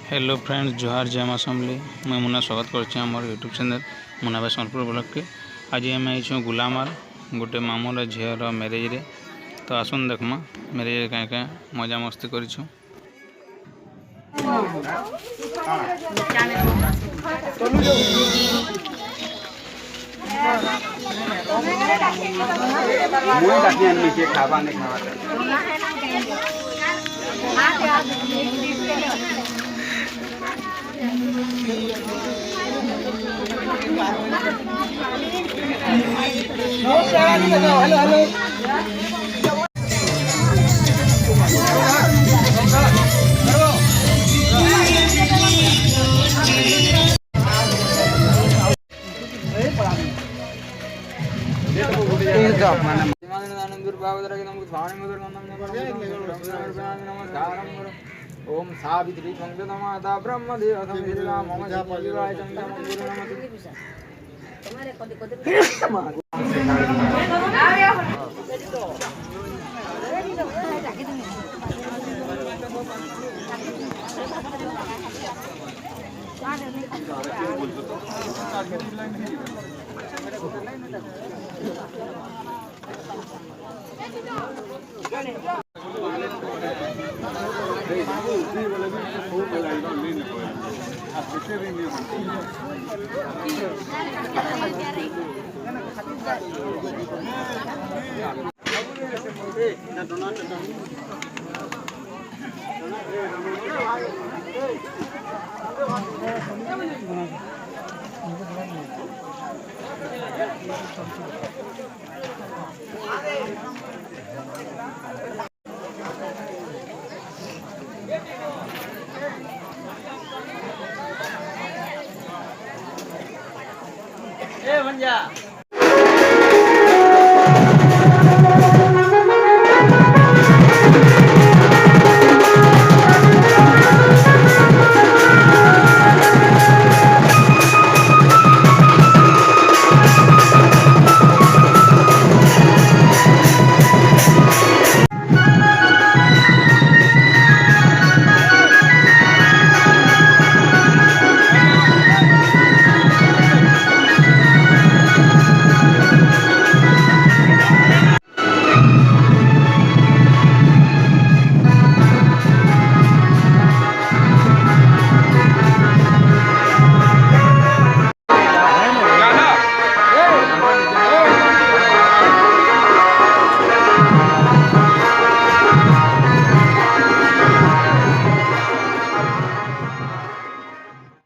Hello friends, जोहार जय माँ समली। मैं मुन्ना स्वागत कर यूट्यूब चैनल मुन्ना भाई सोनपुर ब्लॉग के। आज आम आई गुलामार गोटे मामूर झीर मैरेज रे। तो आसन देखमा मैरेज क्या क्या मजा मस्ती कर ओम सावित्री माता ब्रह्मदेव मम जीवाय भंजा